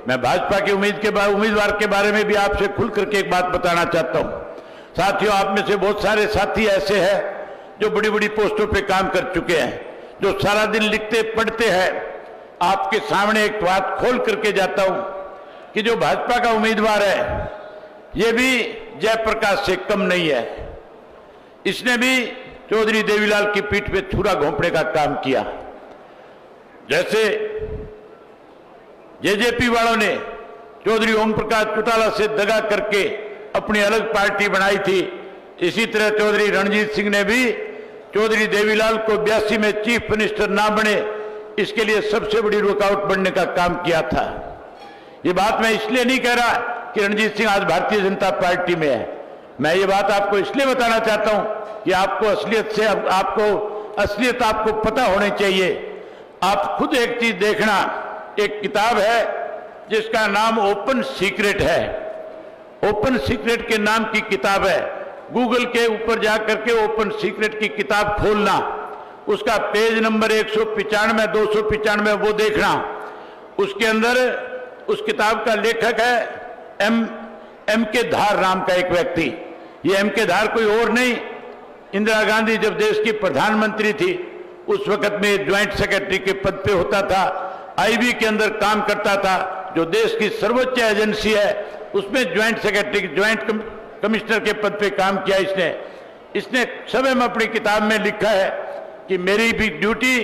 मैं भाजपा के उम्मीदवार के बारे में भी आपसे खुल करके एक बात बताना चाहता हूं। साथियों, आप में से बहुत सारे साथी ऐसे हैं जो बड़ी बड़ी पोस्टों पे काम कर चुके हैं, जो सारा दिन लिखते पढ़ते हैं। आपके सामने एक बात खोल करके जाता हूं कि जो भाजपा का उम्मीदवार है ये भी जयप्रकाश से कम नहीं है। इसने भी चौधरी देवीलाल की पीठ पे छुरा घोंपने का काम किया। जैसे जेजेपी वालों ने चौधरी ओम प्रकाश चौटाला से दगा करके अपनी अलग पार्टी बनाई थी, इसी तरह चौधरी रणजीत सिंह ने भी चौधरी देवीलाल को 82 में चीफ मिनिस्टर ना बने, इसके लिए सबसे बड़ी रुकावट बनने का काम किया था। ये बात मैं इसलिए नहीं कह रहा कि रणजीत सिंह आज भारतीय जनता पार्टी में है। मैं ये बात आपको इसलिए बताना चाहता हूं कि आपको असलियत आपको पता होनी चाहिए। आप खुद एक चीज देखना, एक किताब है जिसका नाम ओपन सीक्रेट है। ओपन सीक्रेट के नाम की किताब है। गूगल के ऊपर जाकर के ओपन सीक्रेट की किताब खोलना, उसका पेज नंबर 195 295 वो देखना। उसके अंदर उस किताब का लेखक है एम के धार नाम का एक व्यक्ति। ये एम के धार कोई और नहीं, इंदिरा गांधी जब देश की प्रधानमंत्री थी उस वक्त में ज्वाइंट सेक्रेटरी के पद पे होता था, आईबी के अंदर काम करता था, जो देश की सर्वोच्च एजेंसी है उसमें ज्वाइंट सेक्रेटरी, ज्वाइंट कमिश्नर के पद पे काम किया इसने समय में अपनी किताब में लिखा है कि मेरी भी ड्यूटी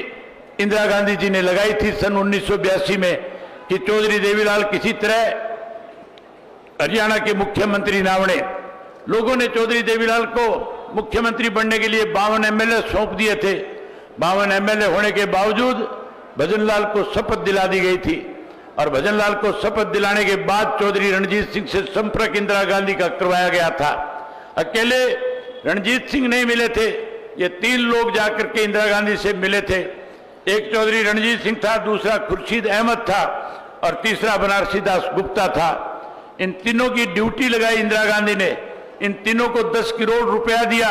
इंदिरा गांधी जी ने लगाई थी सन 1982 में कि चौधरी देवीलाल किसी तरह हरियाणा के मुख्यमंत्री ना बने। लोगों ने चौधरी देवीलाल को मुख्यमंत्री बनने के लिए 52 एमएलए सौंप दिए थे। 52 एमएलए होने के बावजूद भजनलाल को शपथ दिला दी गई थी और भजनलाल को शपथ दिलाने के बाद चौधरी रणजीत सिंह से संपर्क इंदिरा गांधी का करवाया गया था। अकेले रणजीत सिंह नहीं मिले थे, ये 3 लोग जाकर के इंदिरा गांधी से मिले थे। एक चौधरी रणजीत सिंह था, दूसरा खुर्शीद अहमद था और तीसरा बनारसी दास गुप्ता था। इन तीनों की ड्यूटी लगाई इंदिरा गांधी ने। इन तीनों को 10 करोड़ रुपया दिया।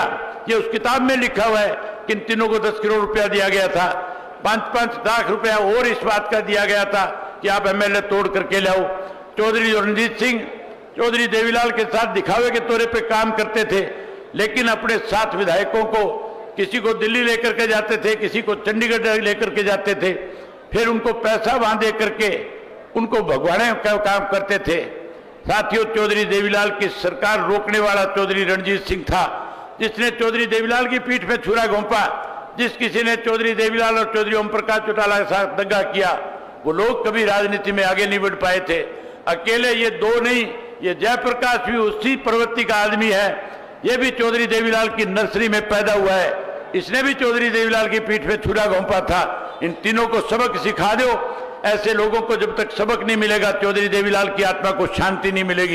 ये उस किताब में लिखा हुआ है कि इन तीनों को 10 करोड़ रुपया दिया गया था। 5-5 लाख रुपया और इस बात का दिया गया था कि आप एमएलए तोड़ करके लाओ। चौधरी रणजीत सिंह चौधरी देवीलाल के साथ दिखावे के तौर पे काम करते थे, लेकिन अपने साथ विधायकों को, किसी को दिल्ली लेकर के जाते थे, किसी को चंडीगढ़ लेकर के जाते थे, फिर उनको पैसा वहां दे करके उनको भगवाने का काम करते थे। साथियों, चौधरी देवीलाल की सरकार रोकने वाला चौधरी रणजीत सिंह था, जिसने चौधरी देवीलाल की पीठ पे छुरा घोंपा। जिस किसी ने चौधरी देवीलाल और चौधरी ओम प्रकाश चौटाला के साथ दंगा किया, वो लोग कभी राजनीति में आगे नहीं बढ़ पाए थे। अकेले ये 2 नहीं, ये जयप्रकाश भी उसी प्रवृत्ति का आदमी है। ये भी चौधरी देवीलाल की नर्सरी में पैदा हुआ है। इसने भी चौधरी देवीलाल की पीठ पे छुरा घोंपा था। इन तीनों को सबक सिखा दो। ऐसे लोगों को जब तक सबक नहीं मिलेगा, चौधरी देवीलाल की आत्मा को शांति नहीं मिलेगी।